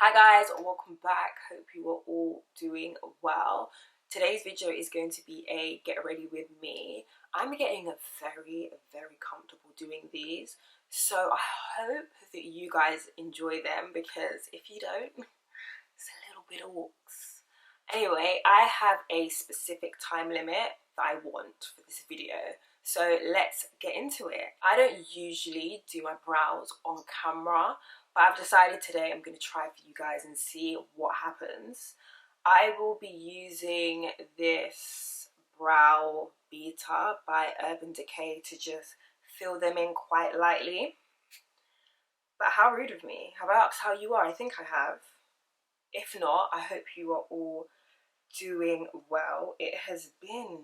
Hi guys, welcome back. Hope you are all doing well. Today's video is going to be a get ready with me. I'm getting very comfortable doing these, so I hope that you guys enjoy them, because if you don't, it's a little bit of walks. Anyway, I have a specific time limit that I want for this video, so let's get into it. I don't usually do my brows on camera, but I've decided today I'm going to try for you guys and see what happens. I will be using this brow beater by Urban Decay to just fill them in quite lightly. But how rude of me. Have I asked how you are? I think I have. If not, I hope you are all doing well. It has been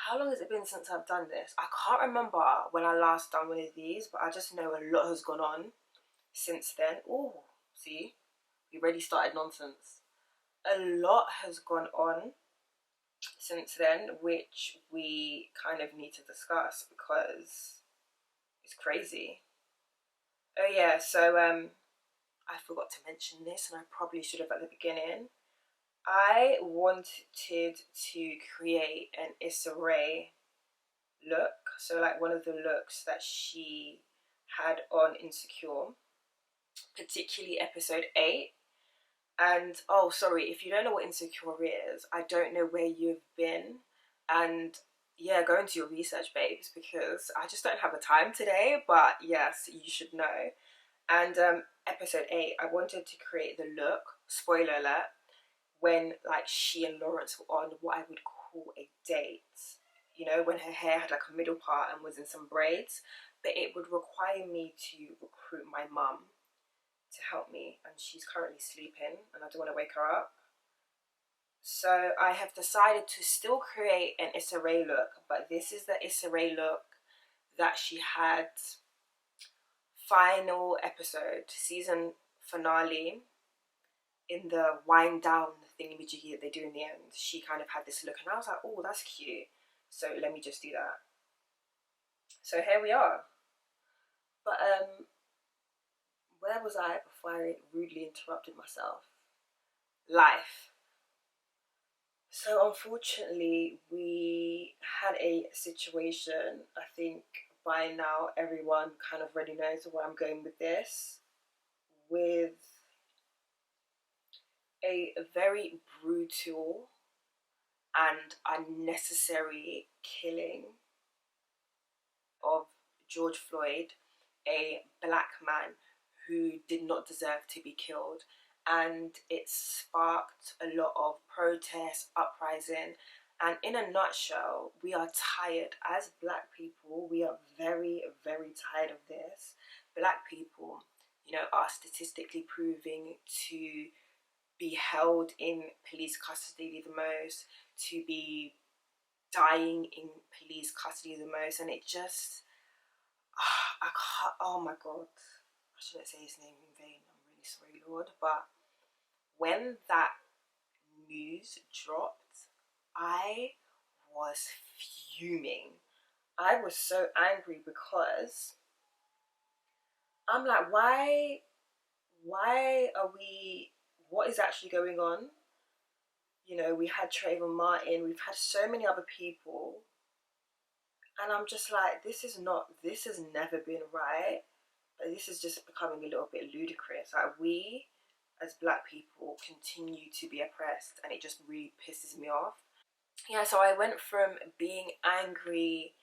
how long has it been since I've done this? I can't remember when I last done one of these, but I just know a lot has gone on since then. Oh, see, we already started nonsense. A lot has gone on since then, which we kind of need to discuss because it's crazy. Oh yeah, so I forgot to mention this, and I probably should have at the beginning. I wanted to create an Issa Rae look, so like one of the looks that she had on Insecure, particularly episode 8. And oh, sorry, if you don't know what Insecure is, I don't know where you've been, and yeah, go into your research, babes, because I just don't have the time today. But yes, you should know. And episode 8, I wanted to create the look, spoiler alert, when like she and Lawrence were on what I would call a date. You know, when her hair had like a middle part and was in some braids, but it would require me to recruit my mum to help me, and she's currently sleeping and I don't want to wake her up. So I have decided to still create an Issa Rae look, but this is the Issa Rae look that she had final episode, season finale, in the wind down thingy-majiggy that they do in the end. She kind of had this look and I was like, oh, that's cute. So let me just do that. So here we are. But where was I before I rudely interrupted myself? Life. So unfortunately, we had a situation. I think by now everyone kind of already knows where I'm going with this, with a very brutal and unnecessary killing of George Floyd, a black man who did not deserve to be killed. And it sparked a lot of protest, uprising, and in a nutshell, we are tired as black people. We are very tired of this. Black people, you know, are statistically proving to be held in police custody the most, to be dying in police custody the most, and it just, I can't, oh my god, I shouldn't say his name in vain, I'm really sorry, Lord, but when that news dropped, I was fuming. I was so angry because I'm like, why are we, what is actually going on? You know, we had Trayvon Martin, we've had so many other people, and I'm just like, this has never been right. But this is just becoming a little bit ludicrous. Like, we as black people continue to be oppressed, and it just really pisses me off. Yeah, so I went from being angry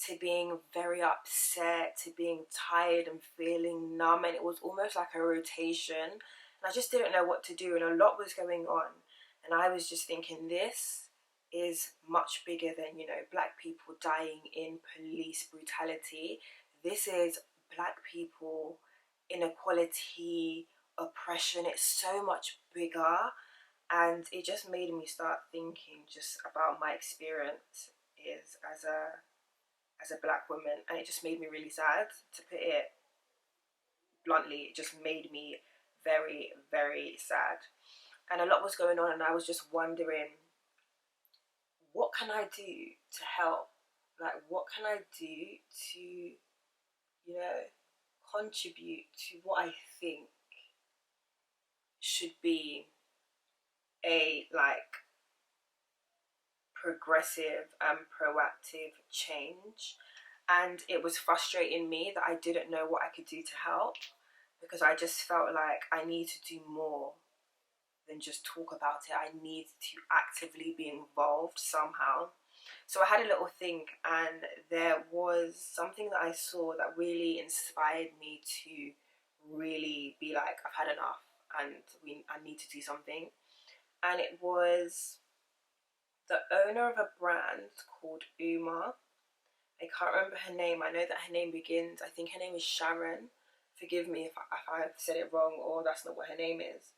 to being very upset to being tired and feeling numb, and it was almost like a rotation, and I just didn't know what to do, and a lot was going on, and I was just thinking, this is much bigger than, you know, black people dying in police brutality. This is black people inequality, oppression. It's so much bigger, and it just made me start thinking just about my experience is as a black woman, and it just made me really sad, to put it bluntly. It just made me very sad, and a lot was going on, and I was just wondering, what can I do to help? Like, what can I do to, you know, contribute to what I think should be a like progressive and proactive change. And it was frustrating me that I didn't know what I could do to help, because I just felt like I need to do more than just talk about it. I need to actively be involved somehow. So I had a little think, and there was something that I saw that really inspired me to really be like, I've had enough and I need to do something. And it was the owner of a brand called Uoma. I can't remember her name. I know that her name begins, I think her name is Sharon. Forgive me if I've said it wrong or that's not what her name is.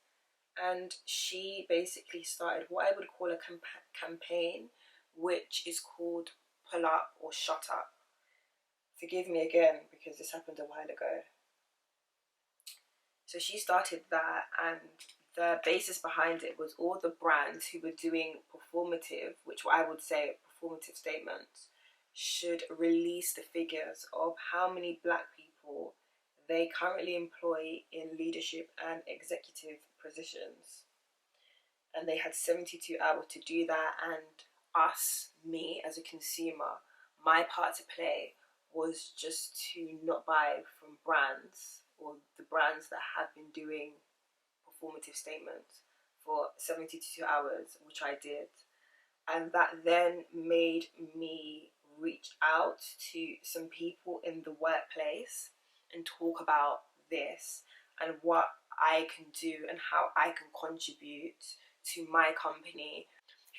And she basically started what I would call a campaign, which is called Pull Up or Shut Up. Forgive me again because this happened a while ago. So she started that, and the basis behind it was all the brands who were doing performative, which I would say performative statements, should release the figures of how many black people they currently employ in leadership and executive positions. And they had 72 hours to do that, and me as a consumer, my part to play was just to not buy from brands or the brands that have been doing performative statements for 72 hours, which I did. And that then made me reach out to some people in the workplace and talk about this and what I can do and how I can contribute to my company,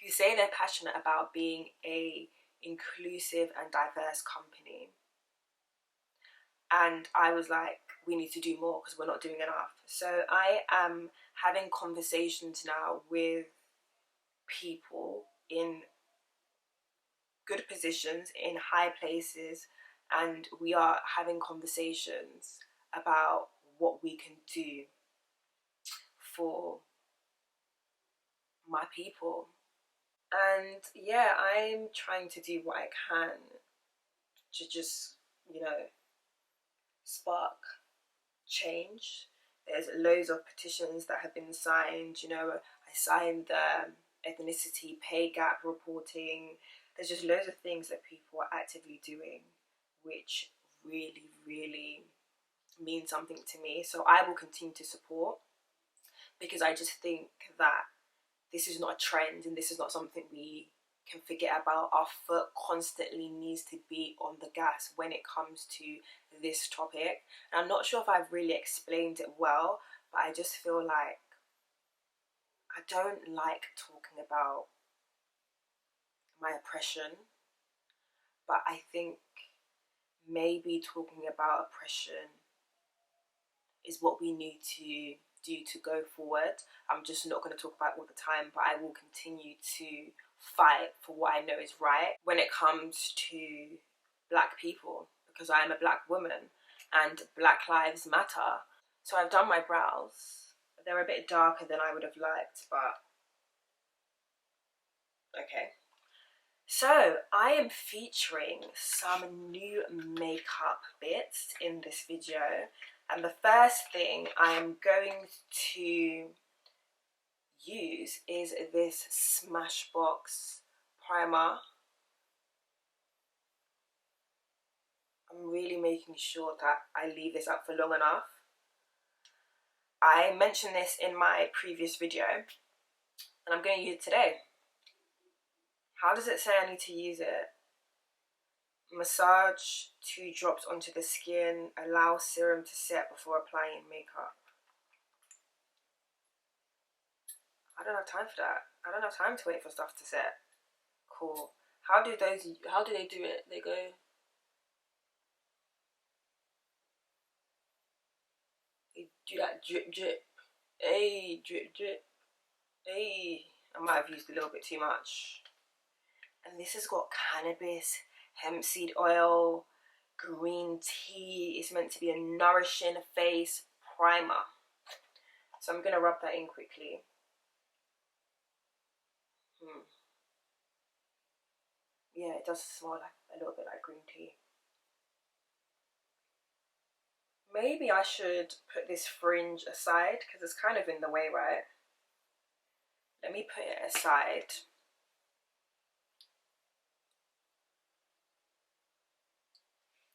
who say they're passionate about being a inclusive and diverse company. And I was like, we need to do more because we're not doing enough. So I am having conversations now with people in good positions, in high places, and we are having conversations about what we can do for my people. And yeah, I'm trying to do what I can to just, spark change. There's loads of petitions that have been signed. I signed the ethnicity pay gap reporting. There's just loads of things that people are actively doing, which really, really mean something to me. So I will continue to support, because I just think that this is not a trend and this is not something we can forget about. Our foot constantly needs to be on the gas when it comes to this topic. And I'm not sure if I've really explained it well, but I just feel like I don't like talking about my oppression, but I think maybe talking about oppression is what we need to do to go forward. I'm just not going to talk about it all the time, but I will continue to fight for what I know is right when it comes to black people, because I am a black woman and Black Lives Matter. So I've done my brows. They're a bit darker than I would have liked, but okay. So I am featuring some new makeup bits in this video, and the first thing I'm going to use is this Smashbox primer. I'm really making sure that I leave this up for long enough. I mentioned this in my previous video, and I'm going to use it today. How does it say I need to use it? Massage 2 drops onto the skin. Allow serum to set before applying makeup. I don't have time for that. I don't have time to wait for stuff to set. Cool. How do they do it? They go... They do that drip drip. Hey, drip drip. Hey. I might have used a little bit too much. And this has got cannabis, hemp seed oil, green tea. It's meant to be a nourishing face primer. So I'm going to rub that in quickly. Yeah, it does smell like a little bit like green tea. maybe I should put this fringe aside because it's kind of in the way, right? Let me put it aside.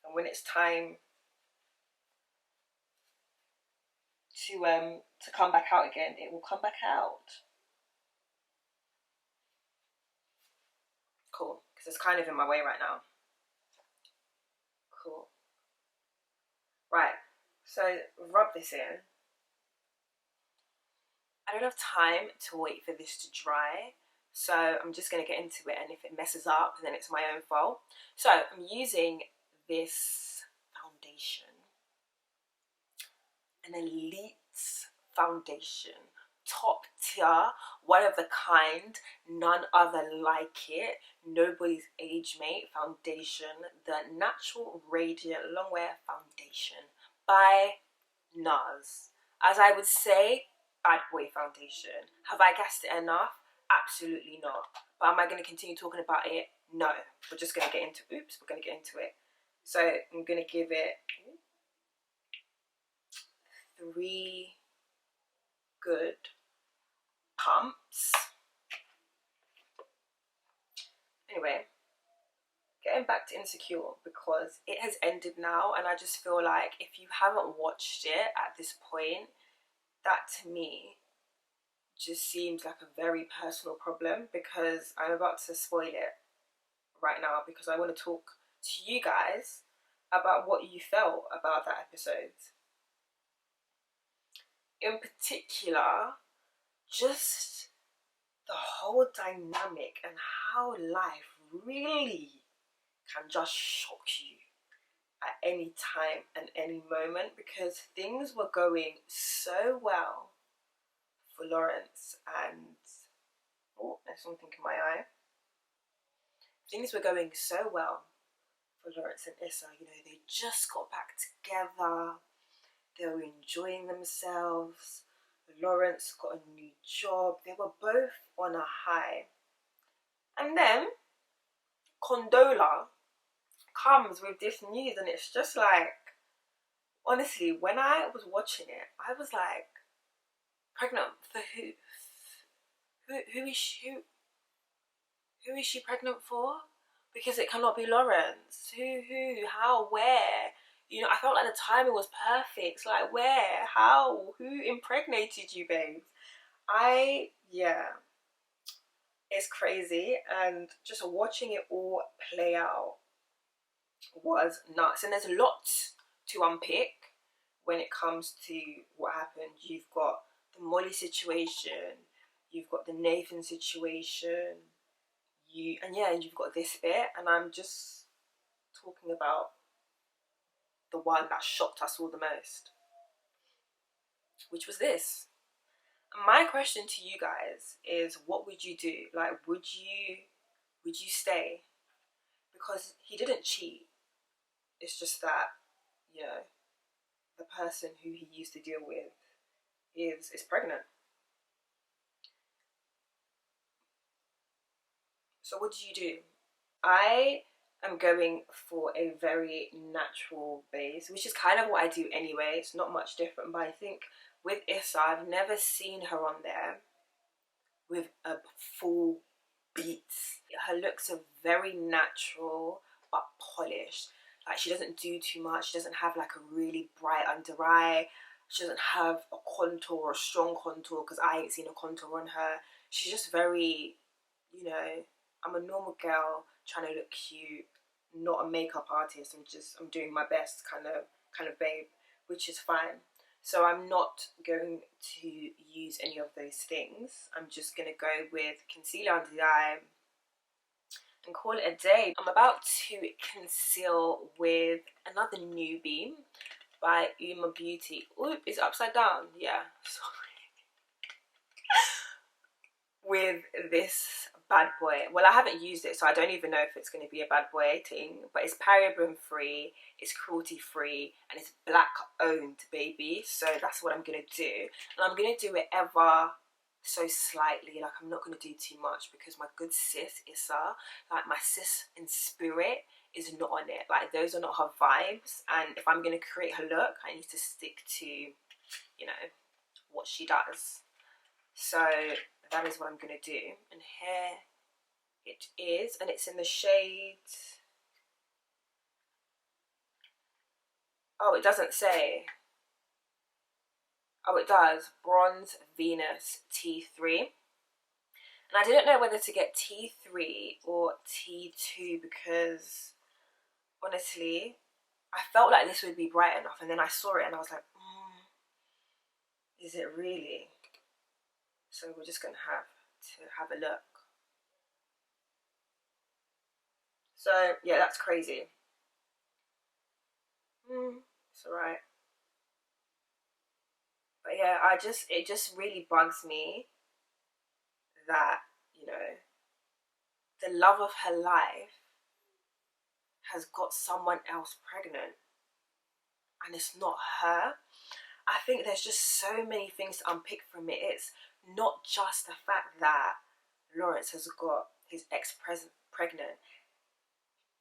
And when it's time to come back out again, it will come back out. Cool, because it's kind of in my way right now. Cool. Right, so rub this in. I don't have time to wait for this to dry, so I'm just going to get into it, and if it messes up, then it's my own fault. So I'm using this foundation, an Elite foundation, top tier, one of a kind, none other like it, nobody's age mate foundation, the Natural Radiant Longwear Foundation by Nars. As I would say, bad boy foundation. Have I gassed it enough? Absolutely not. But am I going to continue talking about it? No. We're just going to get into, we're going to get into it. So I'm going to give it 3 good pumps. Anyway, getting back to Insecure, because it has ended now, and I just feel like if you haven't watched it at this point, that to me just seems like a very personal problem, because I'm about to spoil it right now because I want to talk to you guys about what you felt about that episode. In particular, just the whole dynamic and how life really can just shock you at any time and any moment, because things were going so well for Lawrence and, oh, there's something in my eye. Things were going so well for Lawrence and Issa. You know, they just got back together. They were enjoying themselves. Lawrence got a new job. They were both on a high. And then Condola comes with this news, and it's just like, honestly, when I was watching it, I was like, pregnant for who? Who is she? Who is she pregnant for? Because it cannot be Lawrence. Who, how, where? You know, I felt like the timing was perfect. It's like, where, how, who impregnated you, babes? Yeah, it's crazy. And just watching it all play out was nuts. And there's a lot to unpick when it comes to what happened. You've got the Molly situation, you've got the Nathan situation, and you've got this bit, and I'm just talking about the one that shocked us all the most, which was this. And my question to you guys is, what would you do? Like, would you stay? Because he didn't cheat. It's just that, you know, the person who he used to deal with is pregnant. So what do you do? I am going for a very natural base, which is kind of what I do anyway. It's not much different, but I think with Issa, I've never seen her on there with a full beats. Her looks are very natural but polished. Like, she doesn't do too much. She doesn't have like a really bright under eye. She doesn't have a contour or a strong contour, because I ain't seen a contour on her. She's just very, you know, I'm a normal girl trying to look cute, not a makeup artist. I'm doing my best kind of babe, which is fine. So I'm not going to use any of those things. I'm just going to go with concealer under the eye and call it a day. I'm about to conceal with another newbie by Uoma Beauty. Oop, it's upside down. Yeah, sorry. With this bad boy. Well, I haven't used it, so I don't even know if it's going to be a bad boy thing, but it's paraben free, it's cruelty free, and it's black owned, baby. So that's what I'm going to do. And I'm going to do it ever so slightly. Like, I'm not going to do too much, because my good sis Issa, like my sis in spirit, is not on it. Like, those are not her vibes, and if I'm going to create her look, I need to stick to, you know, what she does. So that is what I'm going to do. And here it is, and it's in the shade, oh, it doesn't say. Oh, it does. Bronze Venus T3. And I didn't know whether to get T3 or T2 because, honestly, I felt like this would be bright enough. And then I saw it and I was like, is it really? So we're just going to have a look. So, yeah, that's crazy. It's alright. But yeah, it just really bugs me that, you know, the love of her life has got someone else pregnant and it's not her. I think there's just so many things to unpick from it. It's not just the fact that Lawrence has got his ex pregnant.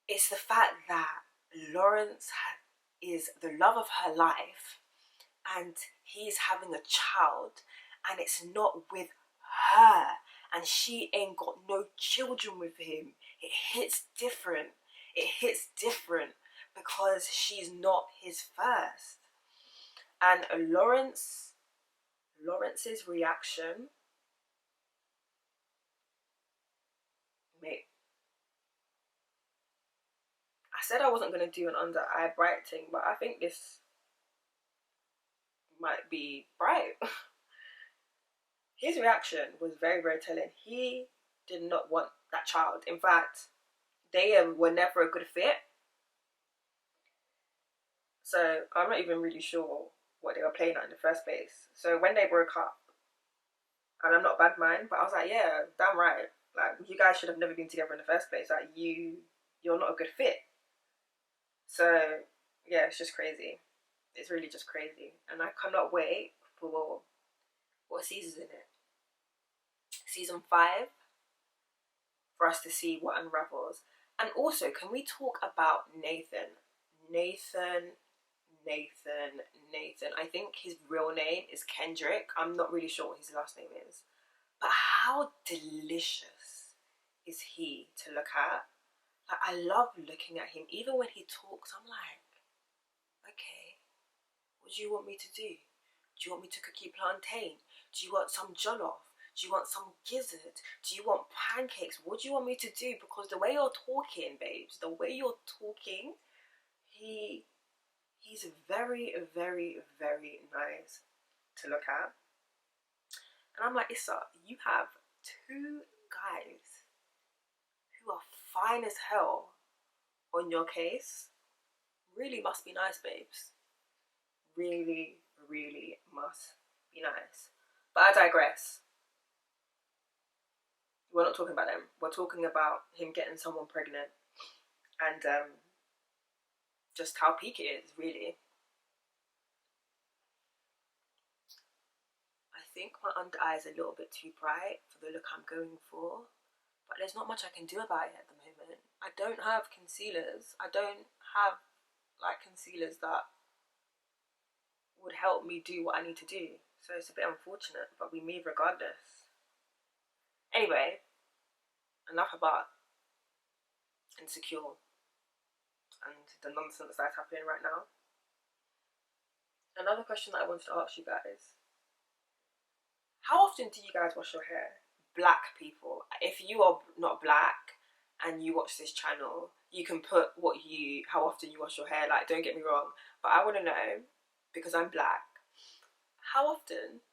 It's the fact that Lawrence is the love of her life and he's having a child and it's not with her and she ain't got no children with him. It hits different. It hits different because she's not his first. And Lawrence's reaction, mate, I said I wasn't going to do an under eye bright thing, but I think this might be bright. His reaction was very, very telling. He did not want that child. In fact, they were never a good fit. So I'm not even really sure what they were playing at in the first place. So when they broke up, and I'm not bad mind, but I was like, yeah, damn right. Like, you guys should have never been together in the first place. Like, you're not a good fit. So yeah, it's just crazy. It's really just crazy. And I cannot wait for what season's in it. Season 5, for us to see what unravels. And also, can we talk about Nathan? Nathan. I think his real name is Kendrick. I'm not really sure what his last name is. But how delicious is he to look at? Like, I love looking at him. Even when he talks, I'm like, okay, what do you want me to do? Do you want me to cook you plantain? Do you want some jollof? Do you want some gizzard? Do you want pancakes? What do you want me to do? Because the way you're talking, babes, the way you're talking, he's very, very, very nice to look at. And I'm like, Issa, you have 2 guys who are fine as hell on your case. Really must be nice, babes. Really, really must be nice. But I digress. We're not talking about them. We're talking about him getting someone pregnant and just how peak it is, really. I think my under eye is a little bit too bright for the look I'm going for, but there's not much I can do about it at the moment. I don't have concealers. I don't have like concealers that would help me do what I need to do. So it's a bit unfortunate, but we move regardless. Anyway, enough about Insecure and the nonsense that's happening right now. Another question that I wanted to ask you guys: how often do you guys wash your hair? Black people. If you are not black and you watch this channel, you can put how often you wash your hair. Like, don't get me wrong, but I want to know, because I'm black, how often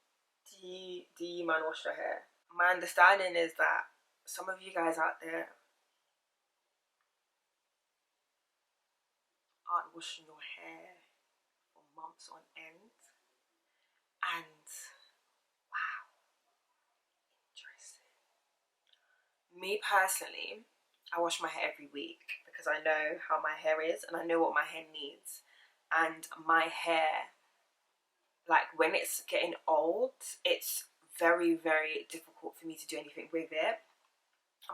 do you man wash your hair? My understanding is that some of you guys out there aren't washing your hair for months on end. And wow, interesting. Me personally, I wash my hair every week because I know how my hair is and I know what my hair needs. And my hair, like, when it's getting old, it's very, very difficult for me to do anything with it.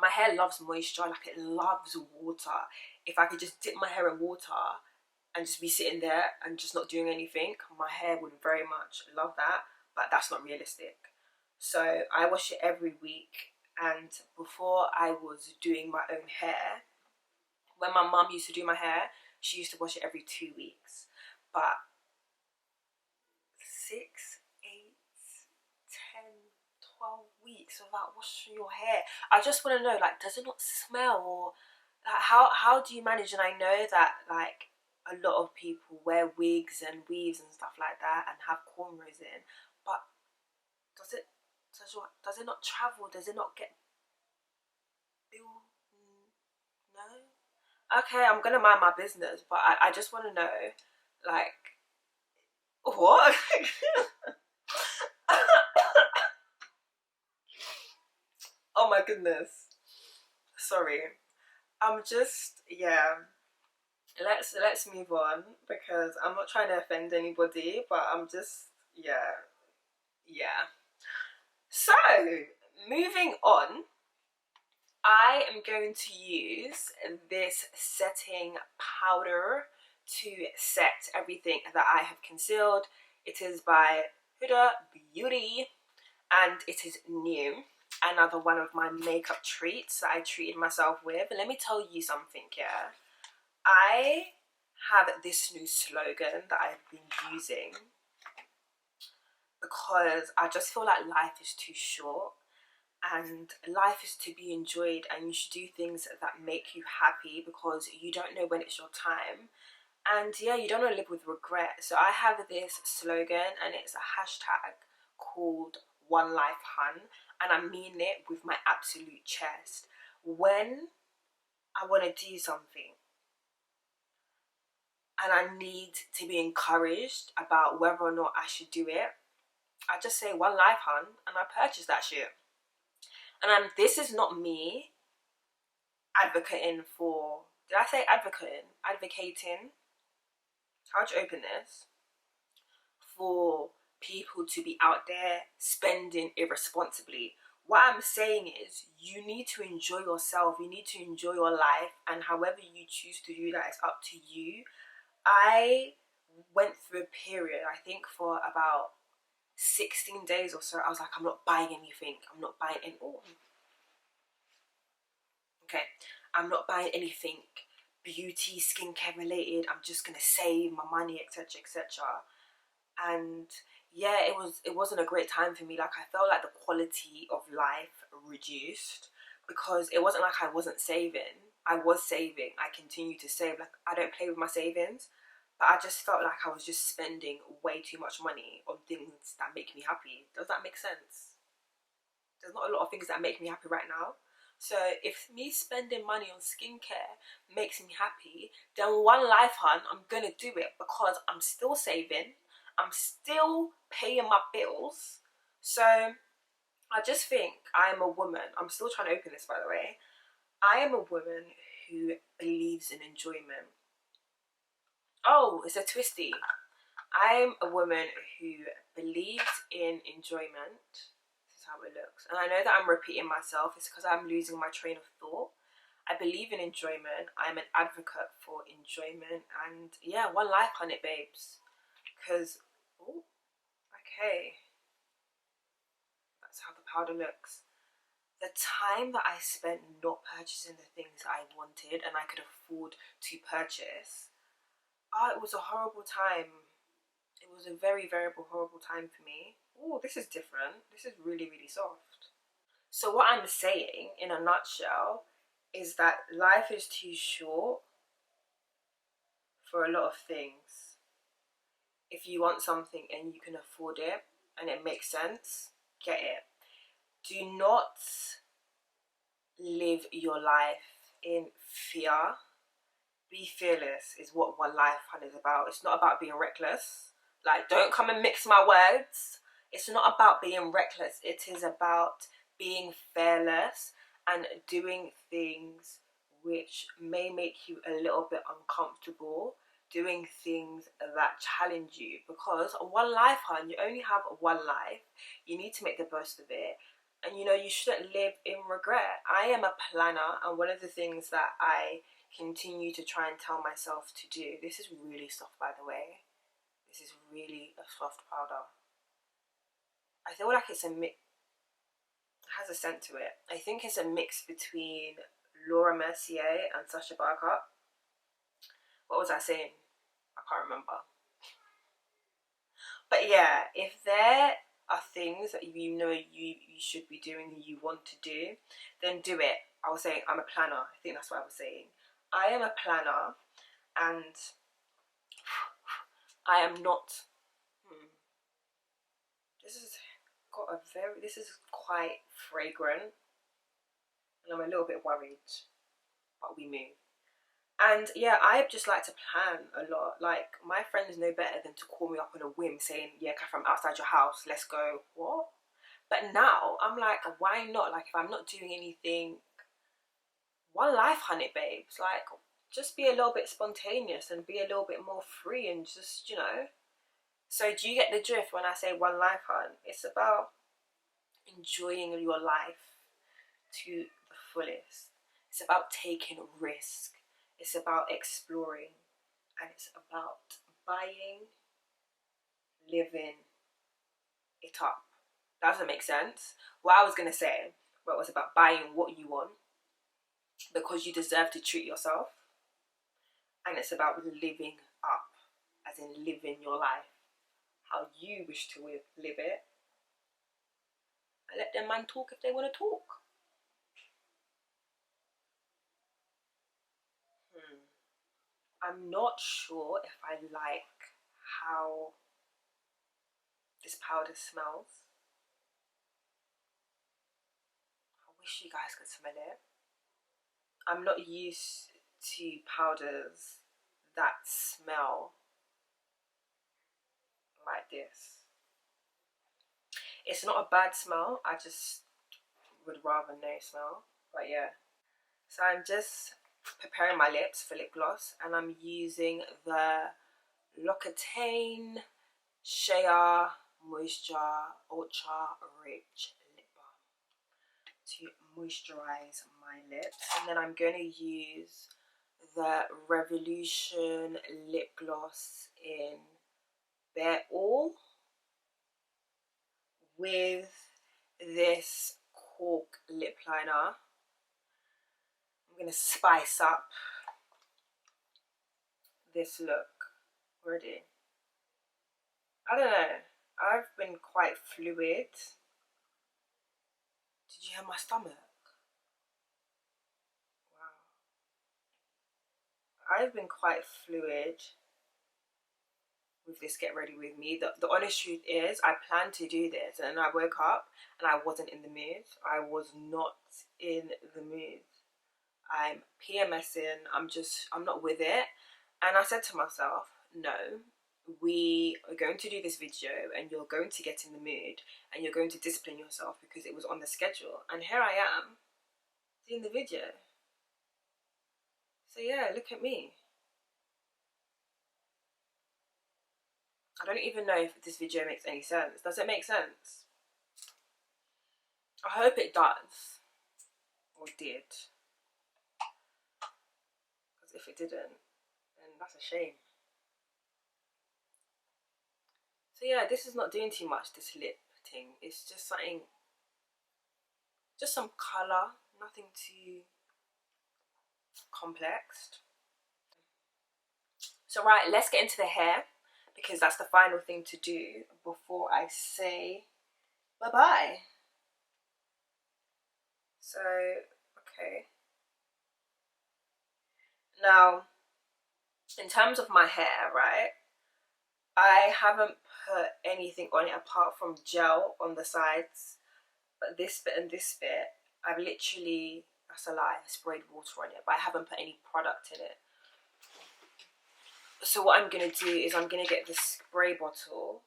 My hair loves moisture, like it loves water. If I could just dip my hair in water and just be sitting there and just not doing anything, my hair would very much love that, but that's not realistic. So I wash it every week, and before I was doing my own hair, when my mum used to do my hair, she used to wash it every 2 weeks. But 6, 8, 10, 12 weeks without washing your hair, I just want to know, like, does it not smell, or like, how do you manage? And I know that like a lot of people wear wigs and weaves and stuff like that and have cornrows in, but does it not travel? Does it not get bill? No. Okay, I'm gonna mind my business, but I just want to know, like, what? Oh my goodness. Sorry. I'm just, yeah. Let's move on, because I'm not trying to offend anybody, but I'm just, yeah, yeah. So, moving on, I am going to use this setting powder to set everything that I have concealed. It is by Huda Beauty, and it is new. Another one of my makeup treats that I treated myself with. Let me tell you something, yeah. I have this new slogan that I've been using because I just feel like life is too short, and life is to be enjoyed, and you should do things that make you happy, because you don't know when it's your time. And yeah, you don't want to live with regret. So I have this slogan, and it's a hashtag called One Life Hun, and I mean it with my absolute chest. When I want to do something and I need to be encouraged about whether or not I should do it, I just say One Life Hun, and I purchase that shit. And this is not me advocating for, did I say advocating? Advocating? How'd you open this? For people to be out there spending irresponsibly. What I'm saying is, you need to enjoy yourself, you need to enjoy your life, and however you choose to do that is up to you. I went through a period, I think for about 16 days or so, I was like, I'm not buying anything, I'm not buying any, oh, okay, I'm not buying anything beauty, skincare related, I'm just gonna save my money, etc, etc. And yeah, it wasn't a great time for me. Like, I felt like the quality of life reduced, because it wasn't like I wasn't saving. I was saving, I continue to save, like I don't play with my savings, but I just felt like I was just spending way too much money on things that make me happy. Does that make sense? There's not a lot of things that make me happy right now. So if me spending money on skincare makes me happy, then One Life Hun, I'm gonna do it, because I'm still saving, I'm still paying my bills. So I just think I am a woman. I'm still trying to open this, by the way. I am a woman who believes in enjoyment. Oh, it's a twisty. I'm a woman who believes in enjoyment. This is how it looks. And I know that I'm repeating myself. It's because I'm losing my train of thought. I believe in enjoyment. I'm an advocate for enjoyment. And yeah, One Life on it, babes. Because, oh, okay. That's how the powder looks. The time that I spent not purchasing the things that I wanted and I could afford to purchase, it was a horrible time. It was a very, very horrible time for me. Oh, this is different. This is really, really soft. So what I'm saying in a nutshell is that life is too short for a lot of things. If you want something and you can afford it and it makes sense, get it. Do not live your life in fear. Be fearless is what One Life Hun is about. It's not about being reckless. Like, don't come and mix my words. It's not about being reckless. It is about being fearless and doing things which may make you a little bit uncomfortable, doing things that challenge you, because One Life Hun, you only have one life. You need to make the best of it. And you know, you shouldn't live in regret. I am a planner, and one of the things that I continue to try and tell myself to do, this is really soft by the way, this is really a soft powder. I feel like it's a mix, it has a scent to it. I think it's a mix between Laura Mercier and Sacha Baron Cohen. What was I saying? I can't remember. But yeah, if there are things that you know you should be doing and you want to do, then do it. I was saying I'm a planner. I think that's what I was saying. I am a planner, and I am not. This has got a very. This is quite fragrant, and I'm a little bit worried, but we move. And yeah, I just like to plan a lot. Like, my friends know better than to call me up on a whim saying, yeah, Catherine, I'm outside your house, let's go. What? But now I'm like, why not? Like, if I'm not doing anything, one life, honey babes. Like, just be a little bit spontaneous and be a little bit more free and just, you know. So do you get the drift when I say one life, hun? It's about enjoying your life to the fullest. It's about taking risk. It's about exploring, and it's about buying, living it up. That doesn't make sense. What I was gonna say, but it was about buying what you want because you deserve to treat yourself, and it's about living up, as in living your life how you wish to live it, and let them man talk if they want to talk. I'm not sure if I like how this powder smells. I wish you guys could smell it. I'm not used to powders that smell like this. It's not a bad smell, I just would rather no smell, but yeah. So I'm just preparing my lips for lip gloss, and I'm using the L'Occitane Shea Moisture Ultra Rich Lip Balm to moisturize my lips. And then I'm going to use the Revolution lip gloss in Bare All with this Cork lip liner. I'm going to spice up this look already. I don't know, I've been quite fluid. Did you hear my stomach? Wow. I've been quite fluid with this Get Ready With Me. The honest truth is, I planned to do this, and I woke up and I wasn't in the mood. I was not in the mood. I'm PMSing, I'm not with it. And I said to myself, no, we are going to do this video and you're going to get in the mood and you're going to discipline yourself because it was on the schedule. And here I am doing the video. So yeah, look at me. I don't even know if this video makes any sense. Does it make sense? I hope it does. Or did. Because if it didn't, then that's a shame. So yeah, this is not doing too much, this lip thing. It's just something, just some colour, nothing too complex. So right, let's get into the hair, because that's the final thing to do before I say bye-bye. So, okay. Now, in terms of my hair, right, I haven't put anything on it apart from gel on the sides, but this bit and this bit, I've literally, that's a lie, I sprayed water on it, but I haven't put any product in it. So what I'm going to do is I'm going to get the spray bottle,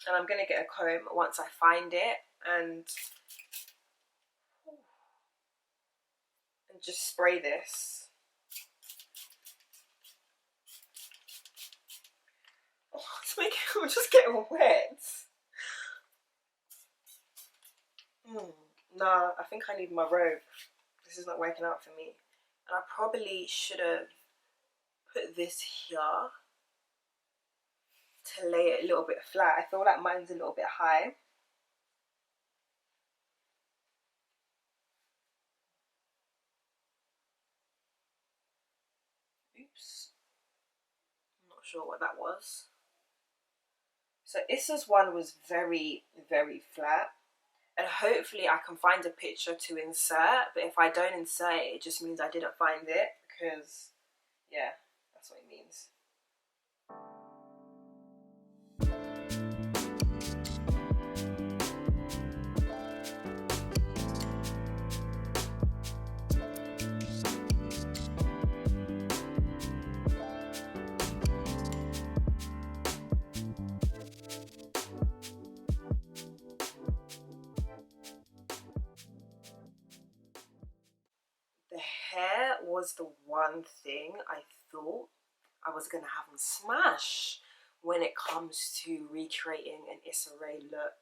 and I'm going to get a comb once I find it, and just spray this. Oh, it's making, I'm just getting wet. Nah, I think I need my robe. This is not working out for me. And I probably should have put this here to lay it a little bit flat. I feel like mine's a little bit high. Oops. I'm not sure what that was. So Issa's one was very, very flat. And hopefully I can find a picture to insert. But if I don't insert it, it just means I didn't find it. Because, yeah, that's what it means. The hair was the one thing I thought I was gonna have on smash when it comes to recreating an Issa Rae look.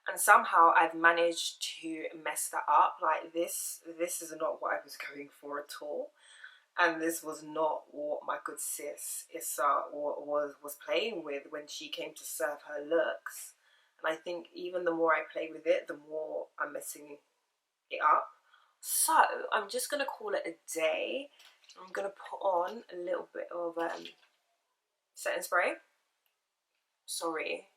And somehow I've managed to mess that up. Like this is not what I was going for at all. And this was not what my good sis Issa was playing with when she came to serve her looks. And I think even the more I play with it, the more I'm messing it up. So I'm just gonna call it a day. I'm gonna put on a little bit of setting spray. Sorry,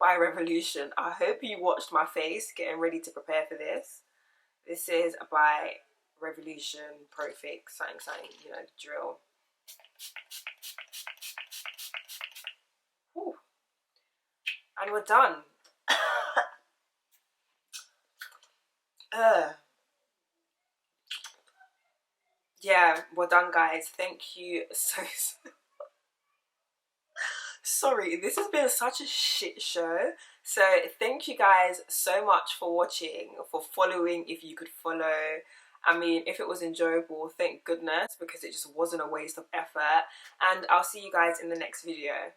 by Revolution. I hope you watched my face getting ready to prepare for this. This is by Revolution Pro Fix, something, you know, the drill. Whew. And we're done. Yeah, we're done, guys. Thank you so sorry, this has been such a shit show. So thank you guys so much for watching, for following if you could follow. I mean, if it was enjoyable, thank goodness, because it just wasn't a waste of effort. And I'll see you guys in the next video.